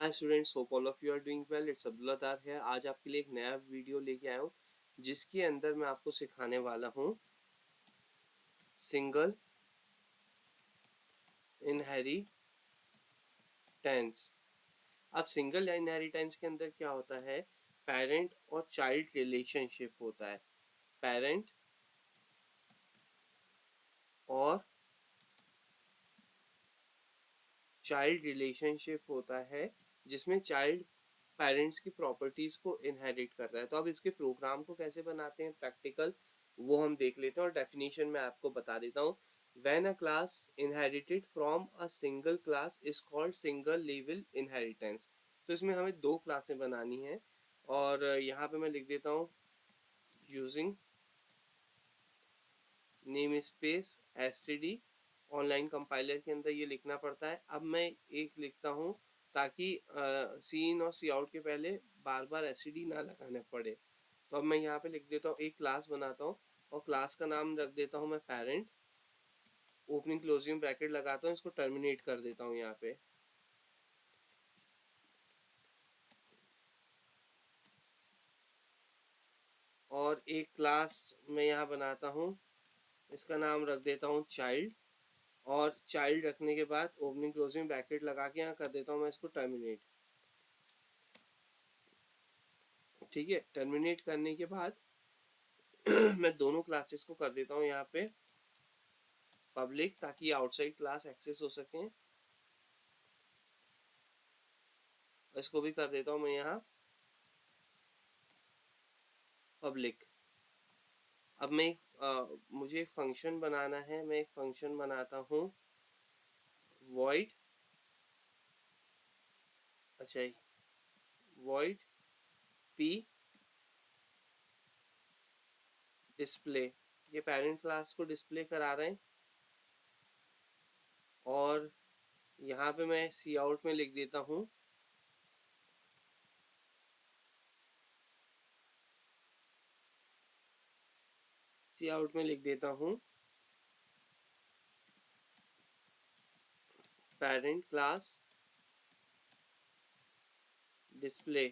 Hi students, hope all of you are doing well. It's Abdullah तार है। आज आपके लिए एक नया वीडियो लेके आया हूँ जिसके अंदर मैं आपको सिखाने वाला हूँ सिंगल इनहेरिटेंस। अब सिंगल इनहेरिटेंस के अंदर क्या होता है, पेरेंट और चाइल्ड रिलेशनशिप होता है। पेरेंट और चाइल्ड रिलेशनशिप होता है जिसमें चाइल्ड पेरेंट्स की प्रॉपर्टीज को इनहेरिट करता है। तो अब इसके प्रोग्राम को कैसे बनाते हैं प्रैक्टिकल, वो हम देख लेते हैं और डेफिनेशन में आपको बता देता हूँ। When a class inherited from a single class is called single level inheritance. तो इसमें हमें दो क्लासें बनानी है और यहाँ पे मैं लिख देता हूँ using name space STD. Online compiler के अंदर ये लिखना पड़ता है। अब मैं एक लिखता हूँ ताकि सी इन और सी आउट के पहले बार बार एसटीडी ना लगाना पड़े। तो अब मैं यहाँ पे लिख देता हूँ, एक क्लास बनाता हूँ और क्लास का नाम रख देता हूँ मैं पेरेंट। ओपनिंग क्लोजिंग ब्रैकेट लगाता हूँ, इसको टर्मिनेट कर देता हूँ यहाँ पे। और एक क्लास मैं यहाँ बनाता हूँ, इसका नाम रख देता हूँ चाइल्ड। और चाइल्ड रखने के बाद ओपनिंग क्लोजिंग ब्रैकेट लगा के यहाँ कर देता हूँ मैं इसको टर्मिनेट। ठीक है, टर्मिनेट करने के बाद मैं दोनों क्लासेस को कर देता हूँ यहाँ पे पब्लिक, ताकि आउटसाइड क्लास एक्सेस हो सके। इसको भी कर देता हूँ मैं यहाँ पब्लिक। अब मैं मुझे एक फंक्शन बनाना है। मैं एक फंक्शन बनाता हूँ void, अच्छा void p डिस्प्ले। ये पेरेंट क्लास को डिस्प्ले करा रहे हैं और यहाँ पे मैं सी आउट में लिख देता हूँ सी आउट में लिख देता हूँ पेरेंट क्लास डिस्प्ले।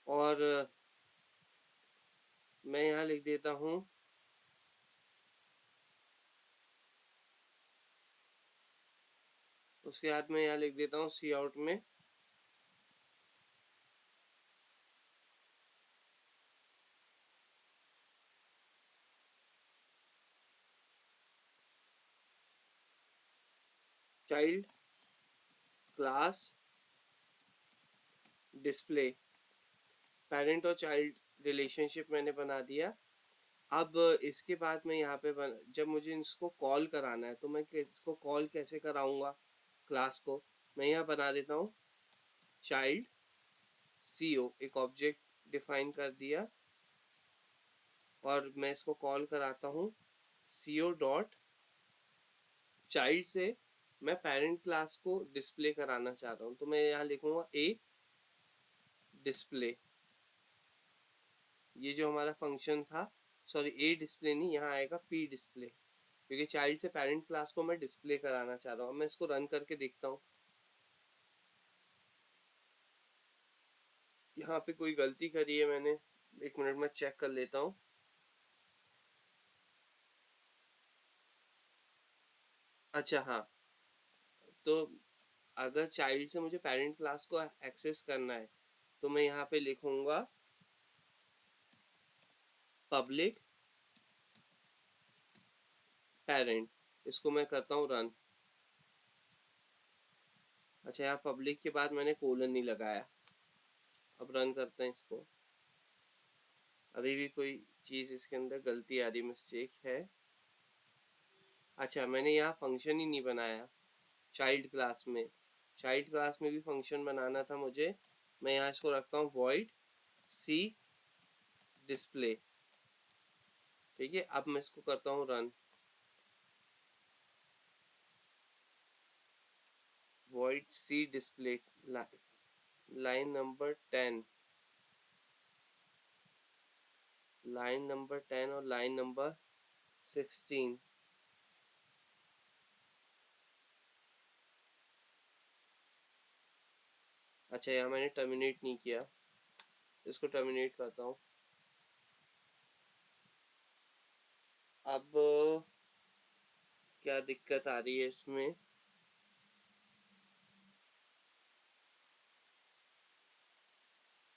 और मैं यहाँ लिख देता हूँ उसके बाद मैं यहाँ लिख देता हूँ सी आउट में चाइल्ड क्लास डिस्प्ले। पेरेंट और चाइल्ड रिलेशनशिप मैंने बना दिया। अब इसके बाद मैं यहाँ पे जब मुझे इसको कॉल कराना है तो मैं इसको कॉल कैसे कराऊंगा क्लास को। मैं यहाँ बना देता हूँ चाइल्ड सी ओ, एक ऑब्जेक्ट डिफाइन कर दिया और मैं इसको कॉल कराता हूँ सी ओ डॉट चाइल्ड से। मैं पेरेंट क्लास को डिस्प्ले कराना चाहता हूँ तो मैं यहाँ लिखूंगा ए डिस्प्ले। ये जो हमारा फंक्शन था, सॉरी ए डिस्प्ले नहीं, यहाँ आएगा पी डिस्प्ले, क्योंकि चाइल्ड से पेरेंट क्लास को मैं डिस्प्ले कराना चाह रहा हूँ। मैं इसको रन करके देखता हूँ यहाँ पे कोई गलती करी है मैंने। एक मिनट में चेक कर लेता हूँ। अच्छा हाँ, तो अगर चाइल्ड से मुझे पेरेंट क्लास को एक्सेस करना है तो मैं यहाँ पे लिखूंगा पब्लिक पेरेंट। इसको मैं करता हूँ रन। अच्छा, यहाँ पब्लिक के बाद मैंने कोलन नहीं लगाया। अब रन करते हैं इसको। अभी भी कोई चीज़ इसके अंदर गलती आ रही, मिस्टेक है। अच्छा, मैंने यहाँ फंक्शन ही नहीं बनाया चाइल्ड क्लास में। चाइल्ड क्लास में भी फंक्शन बनाना था मुझे। मैं यहाँ इसको रखता हूँ void सी डिस्प्ले। ठीक है, अब मैं इसको करता हूँ run. void C display line number 10, line number 10 और लाइन नंबर 16। अच्छा यहाँ मैंने टर्मिनेट नहीं किया, इसको टर्मिनेट करता हूँ। अब क्या दिक्कत आ रही है इसमें,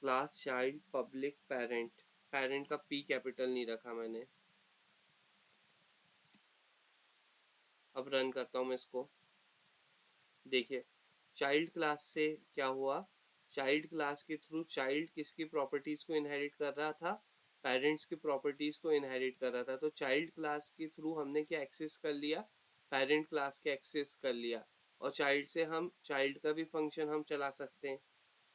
class child public parent, parent का पी कैपिटल नहीं रखा मैंने। अब रन करता हूँ मैं इसको। देखिए चाइल्ड क्लास से क्या हुआ, चाइल्ड क्लास के थ्रू चाइल्ड किसकी प्रॉपर्टीज को इनहेरिट कर रहा था, पेरेंट्स की प्रॉपर्टीज को इनहेरिट कर रहा था। तो चाइल्ड क्लास के थ्रू हमने क्या एक्सेस कर लिया, पेरेंट क्लास के एक्सेस कर लिया। और चाइल्ड से हम चाइल्ड का भी फंक्शन हम चला सकते हैं।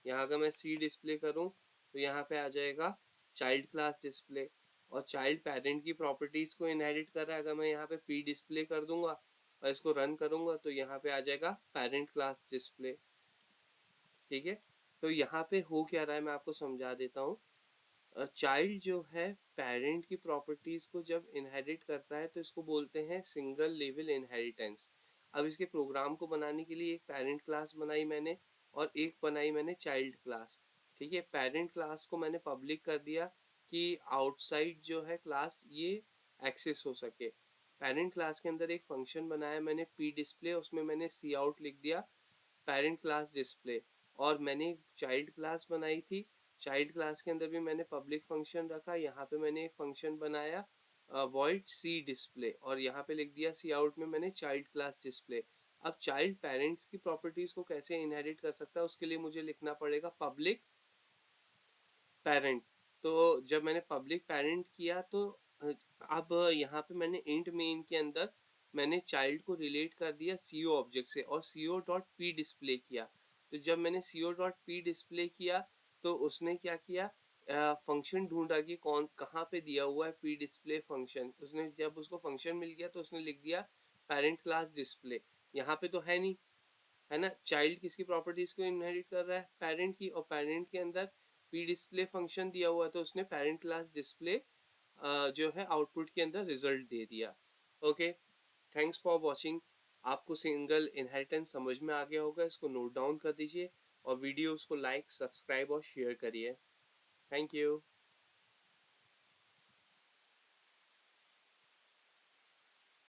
यहाँ अगर मैं सी डिस्प्ले करूँ तो यहाँ पे आ जाएगा चाइल्ड क्लास डिस्प्ले, और चाइल्ड पेरेंट की प्रॉपर्टीज को इनहेरिट कर रहा है। अगर मैं यहाँ पे पी डिस्प्ले कर दूंगा और इसको रन करूंगा तो यहाँ पे आ जाएगा पेरेंट क्लास डिस्प्ले। ठीक है, तो यहाँ पे हो क्या रहा है मैं आपको समझा देता हूँ। चाइल्ड जो है पेरेंट की प्रॉपर्टीज को जब इनहेरिट करता है तो इसको बोलते हैं सिंगल लेवल इनहेरिटेंस। अब इसके प्रोग्राम को बनाने के लिए एक पेरेंट क्लास बनाई मैंने और एक बनाई मैंने चाइल्ड क्लास। ठीक है, पेरेंट क्लास को मैंने पब्लिक कर दिया कि आउटसाइड जो है क्लास ये एक्सेस हो सके। पेरेंट क्लास के अंदर एक फंक्शन बनाया मैंने पी डिस्प्ले, उसमें मैंने सी आउट लिख दिया पेरेंट क्लास डिस्प्ले। और मैंने एक चाइल्ड क्लास बनाई थी, चाइल्ड क्लास के अंदर भी मैंने पब्लिक फंक्शन रखा। यहाँ पे मैंने एक फंक्शन बनाया वॉइड सी डिस्प्ले, और यहाँ पे लिख दिया सी आउट में मैंने चाइल्ड क्लास डिस्प्ले। अब चाइल्ड पेरेंट्स की प्रॉपर्टीज को कैसे इनहेरिट कर सकता है, उसके लिए मुझे लिखना पड़ेगा पब्लिक पेरेंट। तो जब मैंने पब्लिक पेरेंट किया तो अब यहाँ पे मैंने इंट मेन के अंदर मैंने चाइल्ड को रिलेट कर दिया सीओ ऑब्जेक्ट से और सीओ डॉट पी डिस्प्ले किया। तो जब मैंने सीओ डॉट पी डिस्प्ले किया तो उसने क्या किया, फंक्शन ढूंढा कि कौन कहाँ पे दिया हुआ है पी डिस्प्ले फंक्शन। उसने जब उसको फंक्शन मिल गया तो उसने लिख दिया पेरेंट क्लास डिस्प्ले। यहाँ पे तो है नहीं, है ना, चाइल्ड किसकी प्रॉपर्टीज को इनहेरिट कर रहा है, पेरेंट की, और पेरेंट के अंदर पी डिस्प्ले फंक्शन दिया हुआ तो उसने पेरेंट क्लास डिस्प्ले जो है आउटपुट के अंदर रिजल्ट दे दिया। Okay, thanks for watching. आपको सिंगल इनहेरिटेंस समझ में आ गया होगा, इसको नोट डाउन कर दीजिए और वीडियोस को लाइक सब्सक्राइब और शेयर करिए। Thank you.